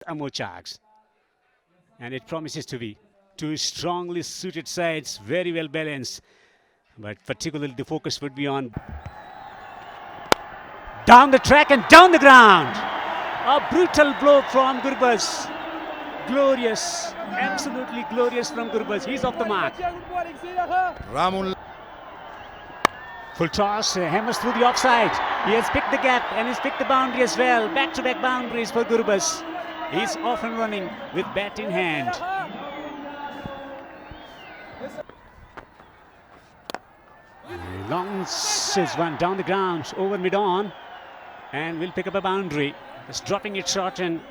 Amochags. And it promises to be two strongly suited sides, very well balanced. But particularly the focus would be on down the track and down the ground. A brutal blow from Gurbaz. Glorious, absolutely glorious from Gurbaz. He's off the mark. Ramul. Full toss, hammers through the offside. He has picked the gap and he's picked the boundary as well. Back-to-back boundaries for Gurbaz. He's off and running with bat in hand. Launches one down the ground over mid-on and will pick up a boundary. Just dropping it short and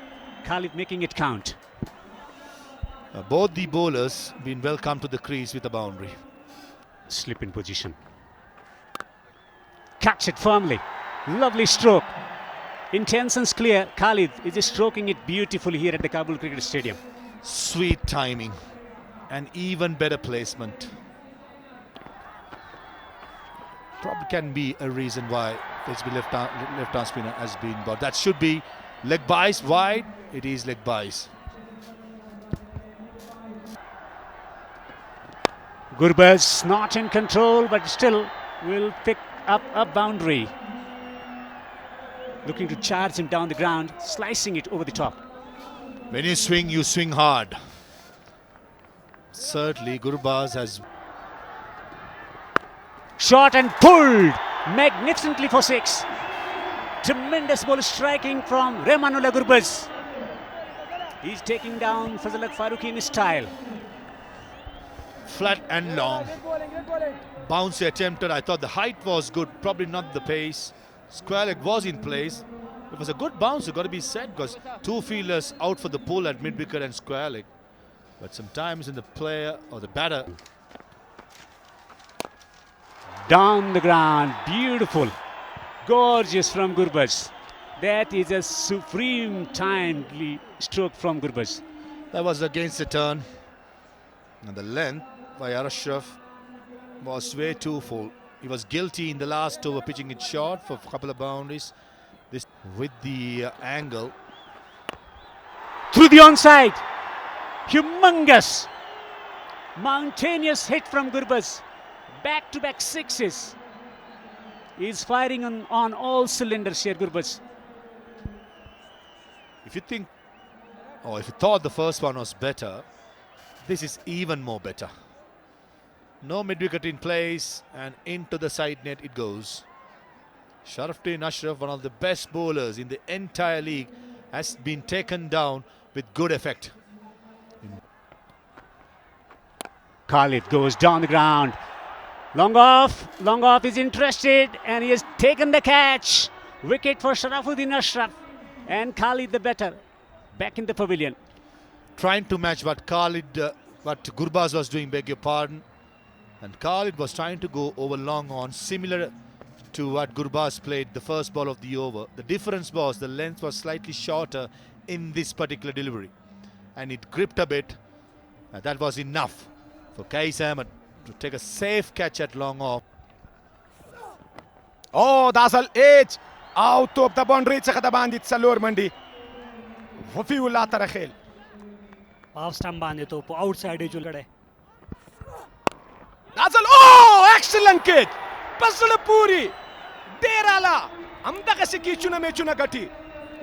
Khalid making it count. Both the bowlers been welcome to the crease with a boundary. Slip in position. Catch it firmly. Lovely stroke. Intentions clear. Khalid is just stroking it beautifully here at the Kabul Cricket Stadium. Sweet timing and even better placement. Probably can be a reason why HB left-arm spinner has been bowled. That should be leg bias wide. It is leg bias. Gurbaz not in control, but still will pick up a boundary. Looking to charge him down the ground, slicing it over the top. When you swing hard. Certainly, Gurbaz has. Shot and pulled magnificently for six. Tremendous ball striking from Rahmanullah Gurbaz. He's taking down Fazal Haq Farooqi in style. Flat and long. Bounce attempted. I thought the height was good, probably not the pace. Square leg was in place. It was a good bounce, it got to be said, because two fielders out for the pull at mid wicket and square leg. But sometimes in the player or the batter. Down the ground, beautiful, gorgeous from Gurbaz. That is a supreme timely stroke from Gurbaz. That was against the turn. And the length by Ashraf was way too full. He was guilty in the last over, pitching it short for a couple of boundaries. This with the angle. Through the onside. Humongous, mountainous hit from Gurbaz. Back-to-back sixes. He's firing on all cylinders here, Gurbaz. If you think, or if you thought the first one was better, this is even more better. No mid-wicket in place and into the side net it goes. Sharafuddin Ashraf, one of the best bowlers in the entire league, has been taken down with good effect. Khalid goes down the ground. Long off is interested and he has taken the catch. Wicket for Sharafuddin Ashraf and Khalid the batter back in the pavilion. Trying to match what Gurbaz was doing, beg your pardon. And Khalid was trying to go over long on, similar to what Gurbaz played the first ball of the over. The difference was the length was slightly shorter in this particular delivery. And it gripped a bit. And that was enough for Qais Ahmed to take a safe catch at long off. Oh, Dasal H. Out of the boundary. Tsaka bandit sa lower mandi. Wafiullah tarakhel. Off stump bande to outside edge ulgade. Dasal, oh, excellent catch. Pasula puri. Derala. Amda kasi kichuna mechuna gati.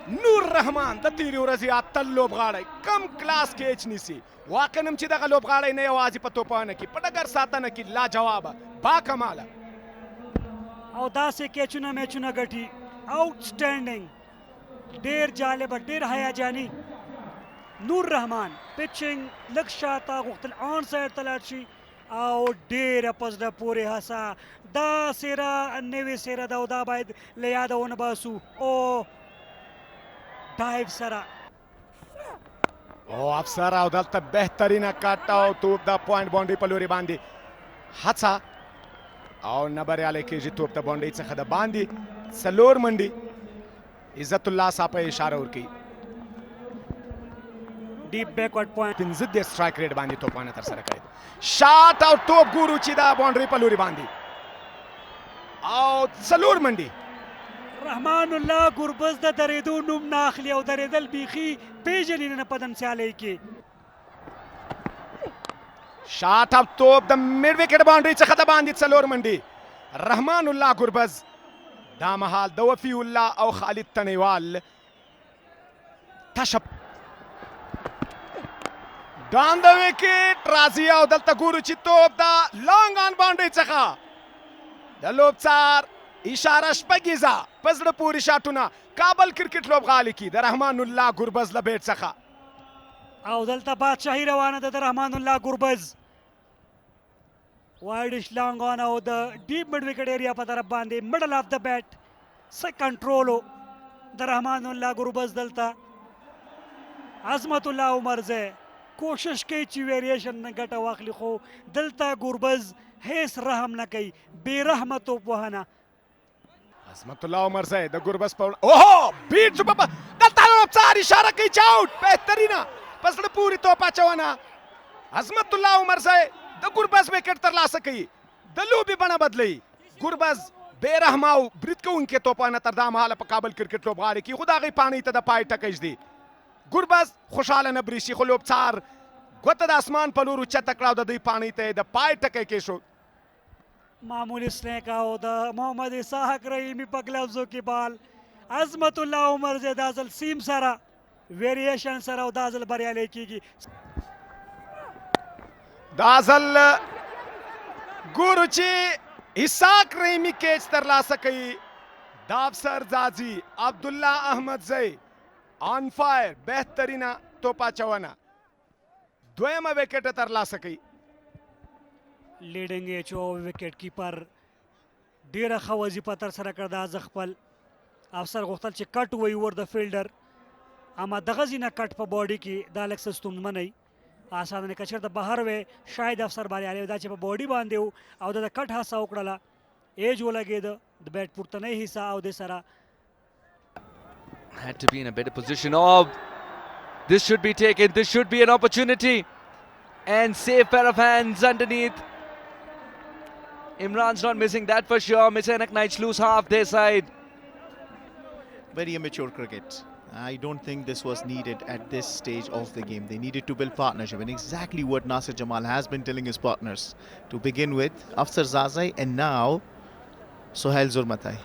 Nur Rahman the tiri urazi atallo bgadai. Kam class catch nisi. Wakanam chida ka lob gadai ne awazi patopana ki. Patagar satana ki la jawaba. Ba kamala. Audase kechuna mechuna gati. Outstanding. Der jaleba der hayajani. Nur Rahman pitching lakshata guqtal onside talarchi. Au der pasda pure hasa. Da sera neve sera da uda baid le yada on basu. Oh dive sara. Oh, Afsara udalta behtarina katta to the point boundary paluri bandi. Hatsa. Au nabare ale keji to the boundary tsaka da bandi. Salor mandi. Izzatullah sapa ishara urki. Deep backward point. Pinzid de strike rate bandi to pana tar sara kai. Shot out top guru chida boundary paluri bandi. Out salur mandi. رحمان الله ګربز د درېدو نوم نه اخلي او درېدل بیخي پیژني نه په دم سیالۍ کې. شاټ اپ توپ د میډ وکټ باونډري څخه د باندې څلور منډي. رحمان الله ګربز دا مهال د وفي الله او خالد تنیوال تشپ ډان د وکټ راځي او دلته ګورو چې توپ د لانګ آن باونډري څخه د لوبڅار اشاره شپږیزه په زړه پورې شاټونه کابل کرکټ لوبغالي کې د رحمان الله ګربز له بیټ څخه او دلته بادشاهي روانه ده د رحمان الله ګربز. وایډ لانګ آن او د ډیپ مډ وکټ ایریا په طرف باندې مډل اف د بیټ څه کنټرول د رحمان الله ګربز. دلته عظمت الله عمرزی کوشش کوي چې ویریشن نه ګټه واخلي خو دلته ګربز هیڅ رحم نه کوي، بې رحمه توپ وهنه. عظمت الله عمرزی د ګربز په اوهو بیټ شو دلته لوبڅار اشاره کوي چې اوټ بهترینه په زړه پورې توپ اچونه. عظمت الله عمرزی د ګربز وکټ ترلاسه کوي، د لوبې بڼه بدلوي. ګربز بې رحمه او برید کوونکي توپانه تر دا مهاله په کابل کرکټ لوبغالي کې خو د هغې پاڼۍ ته د پای ټکی ږدي. ګربز خوشحاله نه برېښي خو لوبڅار ګوته د اسمان په لور اوچته کړه او د دوی پاڼۍ ته یې د پای ټکی کېښود. معمولی سنیک او د محمد اسحاق رحیمي په ګلوزو کې بال. عظمت الله عمرزی دا ځل سیم سره ویریشن سره او دا ځل بریالی کیږي. دا ځل ګورو چې اسحاق رحیمي کیچ ترلاسه کوي. دا افسر ځاځي عبدالله احمدزی آن فایر بهترینه توپ اچونه دویمه وکټ ترلاسه کوي. لیډنګ ایچ او وکټ کیپر ډیره ښه وظیفه ترسره کړه. دا ځل خپل افسر غوښتل چې کټ ووایي ور د فیلډر، اما دغه ځینه کټ په باډي کې دا لږ څه ستونزمن وي. اسانه که چېرته بهر وی شاید افسر بریالی وي، دا چې په باډي باندې و او د کټ هڅه وکړله، ایج ولګېده د بیټ پورتنۍ حصه او د سره had to be in a better position. Oh, this should be taken. This should be an opportunity. And safe pair of hands underneath. Imran's not missing that for sure. Messianic Knights lose half their side. Very immature cricket. I don't think this was needed at this stage of the game. They needed to build partnership, and exactly what Nasir Jamal has been telling his partners. To begin with, Afsar Zazai and now Sohail Zurmatai.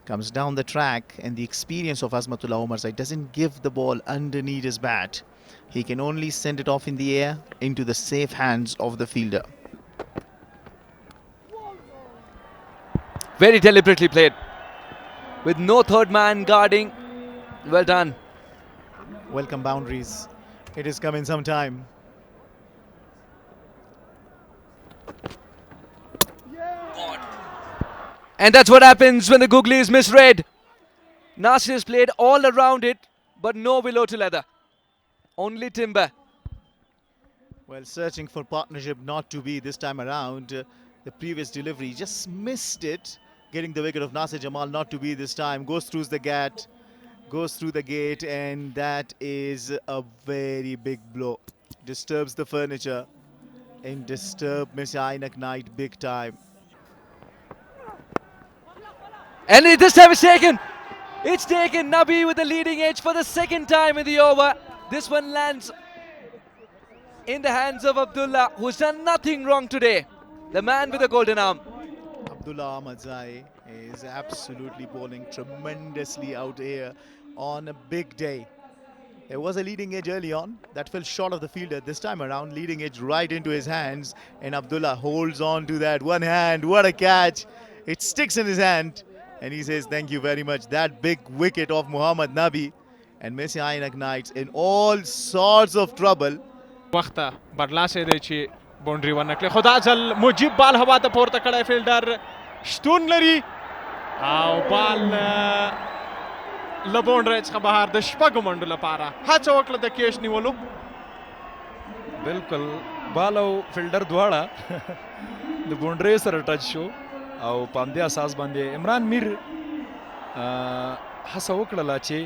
Comes down the track, and the experience of Azmatullah Omarzai doesn't give the ball underneath his bat. He can only send it off in the air into the safe hands of the fielder. Very deliberately played, with no third man guarding. Well done. Welcome boundaries. It has come in some time. And that's what happens when the googly is misread. Nasir's played all around it, but no willow to leather. Only timber. Well, searching for partnership not to be this time around. The previous delivery just missed it. Getting the wicket of Nasir Jamal not to be this time. Goes through the gate, and that is a very big blow. Disturbs the furniture and disturbs Messianic Knight big time. And this time it's taken. It's taken. Nabi with the leading edge for the second time in the over. This one lands in the hands of Abdullah, who's done nothing wrong today. The man with the golden arm. Abdullah Ahmadzai is absolutely bowling tremendously out here on a big day. There was a leading edge early on that fell short of the fielder. This time around, leading edge right into his hands, and Abdullah holds on to that one hand. What a catch! It sticks in his hand, and he says, "Thank you very much." That big wicket of Muhammad Nabi, and Messianic Knights in all sorts of trouble. وخته برلاسه دی چې باونډري ورنکړي، خو دا ځل مجیب بال هوا ته پورته کړی، فیلډر شتون لري او بال له باونډرۍ څخه بهر د شپږو منډو لپاره هڅه وکړه د کیچ نیولو. بالکل بال او فیلډر دواړه د باونډرۍ سره ټچ شو او په همدې اساس باندې عمران میر هڅه وکړله چې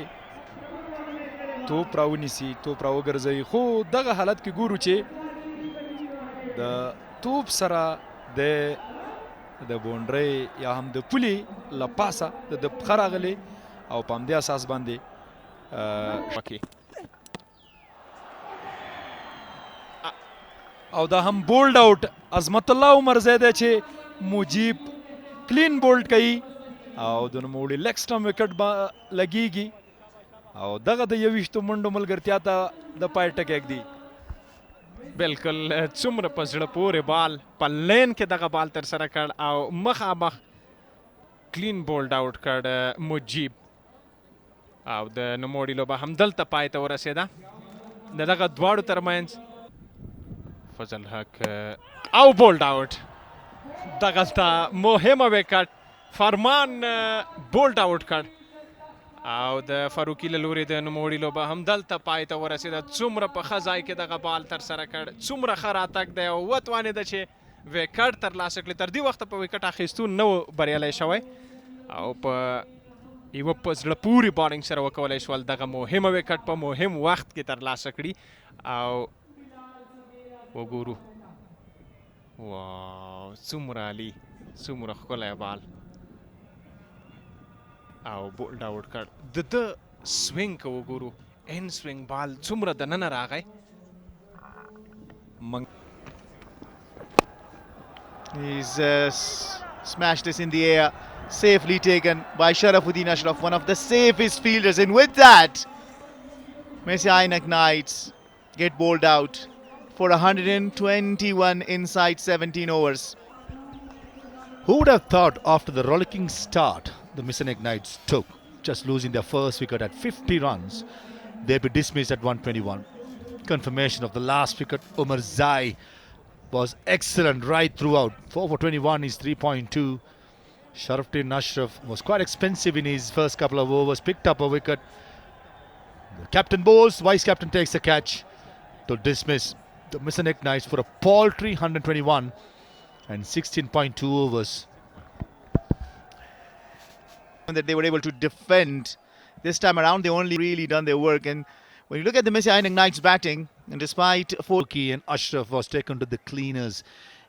توپ راونیسي، توپ راوګرځوي، خو دغه حالت کې ګورو چې د توپ سره د د بونډري یا هم د پولي له پاسه د پښه راغلی او په همدې اساس باندې او دا هم بولډ آؤٹ عظمت الله عمر زیده چې مجیب کلین بولډ کوي او د نوموړي لیګ سټم وکټ لګیږي او دغه د 21 منډو ملګرتیا ته د پای ټکی ږدي. بالکل څومره په زړه پورې بال په لین کې دغه بال تر سره کړ او مخامخ کلین بولډ آؤٹ کړ مجیب او د نوموړي لوبه همدلته پای ته ورسېده. د دغه دواړو ترمنځ فضل حق او بولډ آؤٹ دغلته مهمه وکټ فرمان بولډ آؤٹ کړ او د فاروقي له لورې د نوموړي لوبه همدلته پای ته ورسېده. څومره په ښه ځای کې دغه بال ترسره کړ، څومره ښه راتګ دی او وتوانېده چې وکټ ترلاسه کړي. تر دې وخته په وکټ اخیستون نه و بریالی شوی او په یوه په زړه پورې بالینګ سره وکولی شول دغه مهمه وکټ په مهم وخت کې ترلاسه کړي. او وګورو واو څومره عالي، څومره ښکلی بال او بولډ آؤٹ کړ. د سوینګ که وګورو ان سوینګ بال څومره دننه راغی. He's smashed this in the air, safely taken by Sharafuddin Ashraf, one of the safest fielders. And with that, Messiah Ainak Knights get bowled out for 121 inside 17 overs. Who would have thought after the rollicking start the Messiah Knights took, just losing their first wicket at 50 runs, they'd be dismissed at 121. Confirmation of the last wicket, Umar Zai was excellent right throughout. 4 for 21 is 3.2. Sharafuddin Ashraf was quite expensive in his first couple of overs, picked up a wicket. The captain bowls, vice captain takes the catch to dismiss the Messiah Knights for a paltry 121 and 16.2 overs. That they were able to defend this time around. They only really done their work. And when you look at the Messiah Ainak Knights batting, and despite Fouki and Ashraf was taken to the cleaners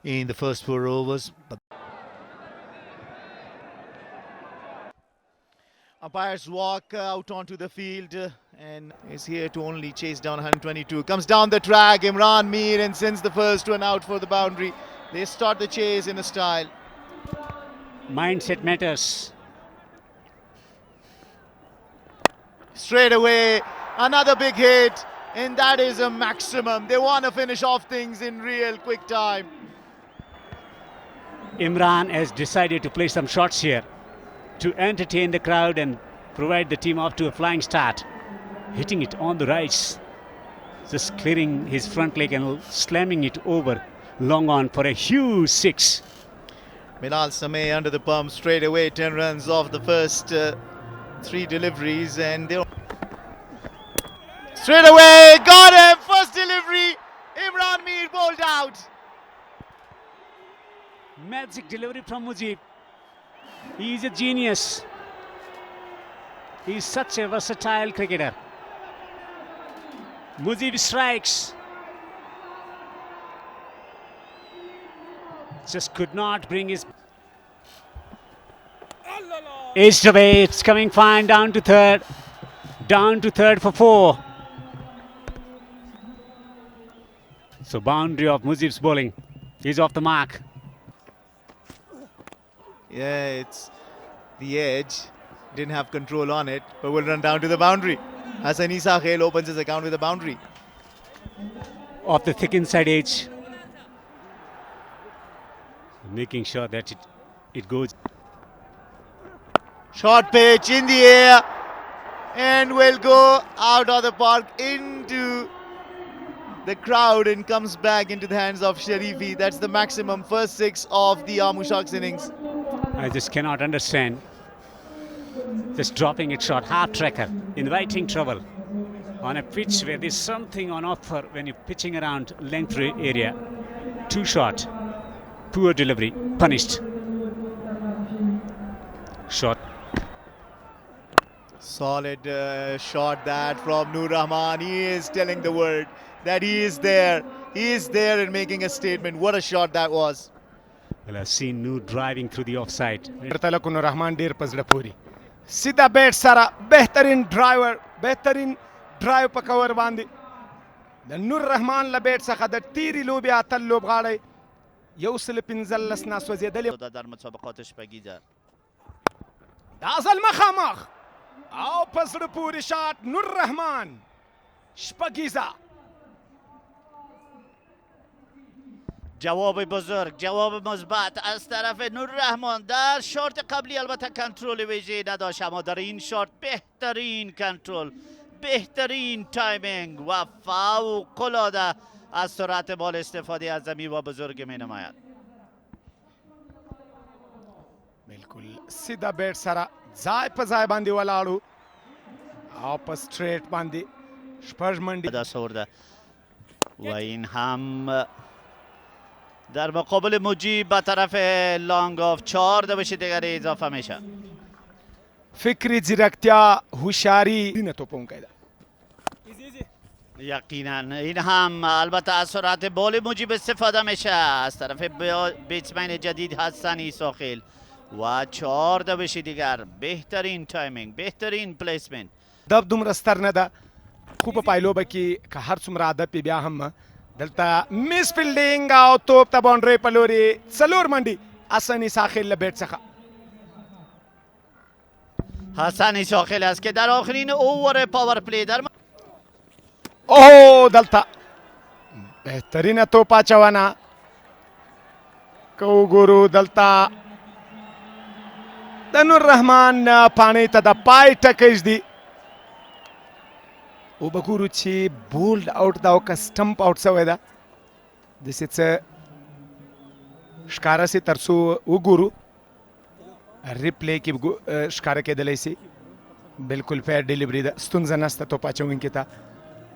in the first 4 overs. But umpires walk out onto the field and is here to only chase down 122. Comes down the track, Imran Mir, and sends the first one out for the boundary. They start the chase in a style. Mindset matters. Straight away, another big hit, and that is a maximum. They want to finish off things in real quick time. Imran has decided to play some shots here to entertain the crowd and provide the team off to a flying start. Hitting it on the rights, just clearing his front leg and slamming it over long on for a huge 6. Milal Samay under the pump straight away, 10 runs off the first 3 deliveries, and they straight away got him. First delivery, Imran Mir bowled out. Magic delivery from Mujib. He is a genius. He is such a versatile cricketer. Mujib strikes. Just could not bring his edged away. It's coming fine down to third. Down to third for 4. So boundary of Mujib's bowling. He's off the mark. Yeah, it's the edge. Didn't have control on it, but will run down to the boundary. Hassan Isa Khail opens his account with a boundary. Off the thick inside edge. Making sure that it goes. Short pitch in the air and will go out of the park into the crowd and comes back into the hands of Sharifi. That's the maximum first 6 of the Amushak's innings. I just cannot understand. Just dropping it short, half tracker, inviting trouble on a pitch where there's something on offer when you're pitching around length area. Too short, poor delivery, punished. Short. Solid shot that from Noor Rahman. He is telling the world that he is there. He is there and making a statement. What a shot that was. Well, I've seen Noor driving through the offside. तलकुन Rahman ډیر پزړه پوری سیده بیټ سره بهترین ډرایو په کور باندې د نور رحمان له بیټ څخه د تیری لوبې اتل لوبغاړی 115 نه سوځېدلې در مسابقات شپږیزه دا ځل مخامخ او په زړه پورې شاټ نور رحمان شپږیزه جواب بزرگ، جواب مثبت از طرف نور رحمان. در شارت قبلی البته کنترل ویژه نداشت، اما در این شارت بهترین کنترل، بهترین تایمینگ و فوق‌العاده از سرعت بال استفاده از زمین و بزرگ می نماید. بالکل سیده بیټ سره ځای په ځای باندې ولاړو او په سټریټ باندې شپږ منډې دست آورده و این هم در مقابل مجیب به طرف لانگاف 4 دوش دیگر اضافه میشه. فکری ځیرکتیا هوشیاری نه توپونکی ده یقینا این هم البته از سرعت بال مجیب استفاده میشه از طرف بیتسمن جدید حسن ایساخیل و 4 دوش دیگر. بهترین تایمینگ، بهترین پلیسمنت. دب دومره ستر نه ده خو په پایلوبه کې که هر څومره عادت پې بیا هم دلته میس فیلډینګ او توپ ته باونډرۍ په لوري 4 منډې حسن ایساخیل له بیټ څخه حسن ایساخیل است که در آخرین اوور پاور پلی در اوه دلته بهترینه توپ اچونه که وګورو دلته د نور رحمان پاڼۍ ته د پای ټکیز دی وبګورو چې بولډ آوټ دا او که سټمپ آوټ شوی ده داسې څه ښکاره سي تر څو وګورو ریپلی کې ښکاره کېدلی سي بلکل فیر ډیلیوري ده ستونزه نشته توپ اچوونکي ته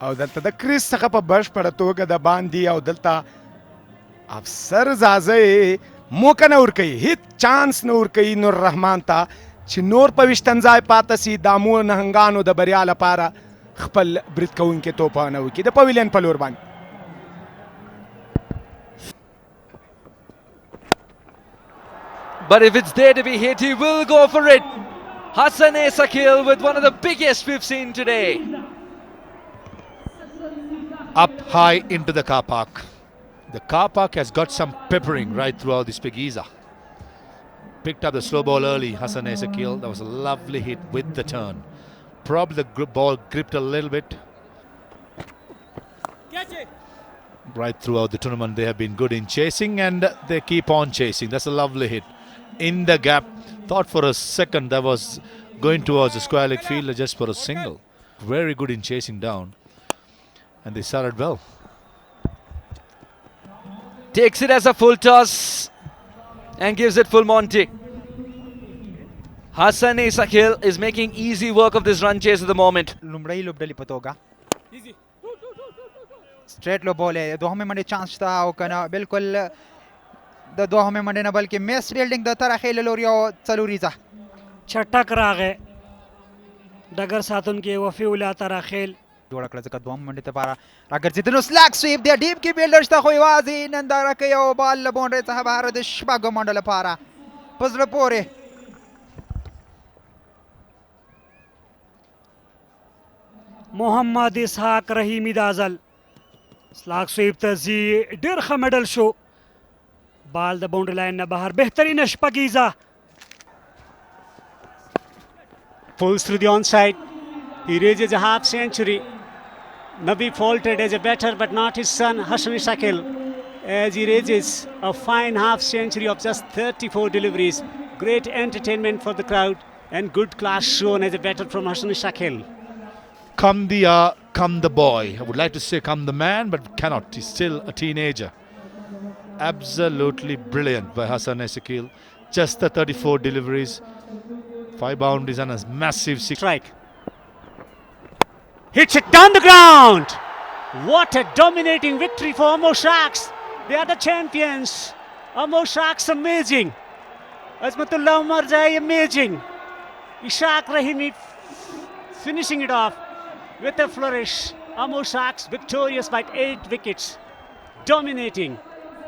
او دلته د کریس څخه په بشپړه توګه د باندې او دلته افسر زازه موقع نه ورکوي هیڅ چانس نه ورکوي نور رحمان ته چې نور په ویشتن ځای پاته سي د امو نهنګانو د بریا لپاره خپل برید کوونکي توپانه وکړي د پویلین په لور باندې But if it's there to be hit, he will go for it. Hassan Esakil with one of the biggest we've seen today. Up high into the car park. The car park has got some peppering right throughout this Pegiza. Picked up the slow ball early, Hassan Esakil. That was a lovely hit with the turn. Probably the ball gripped a little bit. Right throughout the tournament, they have been good in chasing and they keep on chasing. That's a lovely hit. In the gap, thought for a second that was going towards the square leg fielder just for a single. Very good in chasing down. And they started well. Takes it as a full toss and gives it full Monty. Hassan Esakil is making easy work of this run chase at the moment. لومړی لوبډلې په توګه سټریټ لو بول یې دوهمې منډې چانس شته او کنه بالکل د دوهمې منډې نه بلکې میس فیلډینګ د طرفې له لوري او څلوریزه چټک راغی ډګر ساتونکي وفي الله تراخیل جوړه کړه ځکه دوهم منډې لپاره راګرځېدنو سلاک سویپ دی ډیپ کې فیلډر شته خو یوازې ننداره کوي او بال له باونډرۍ څخه بهر د شپږو منډو لپاره په زړه پورې محمد اسحاق رحیمي دا ځل سلاک سویپ ته ځي ډېر ښه میډل شو بال د باونډري لاین نه بهر بهترینه شپږیزه Pulls through the onside. He raises a half century. Nabi faltered as a batter, but not his son Hassan Esakil, as he raises a fine half century of just 34 deliveries. Great entertainment for the crowd and good class shown as a batter from Hassan Esakil. Come the boy. I would like to say come the man, but cannot. He's still a teenager. Absolutely brilliant by Hassan Esakil. Just the 34 deliveries, 5 boundaries and a massive strike. Hits it down the ground. What a dominating victory for Ammo Sharks. They are the champions. Ammo Sharks amazing. Azmatullah Umarzai amazing. Ishaq Rahimi finishing it off with a flourish. Ammo Sharks victorious by 8 wickets. Dominating.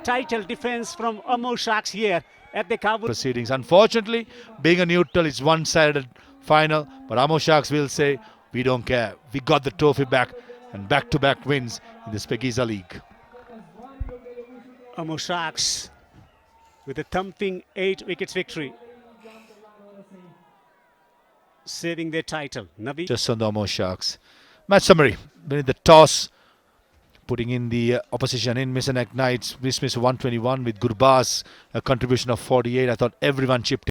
title defense from Ammo Sharks here at the Kabul proceedings. Unfortunately, being a neutral, it's one-sided final. But Ammo Sharks will say, we don't care. We got the trophy back, and back-to-back wins in the Spegiza League. Ammo Sharks with a thumping 8 wickets victory, saving their title. Nabi. Just on the Ammo Sharks. Match summary. Winning the toss, putting in the opposition in. Misanek Knights dismissed 121 with Gurbaz a contribution of 48. I thought everyone chipped in.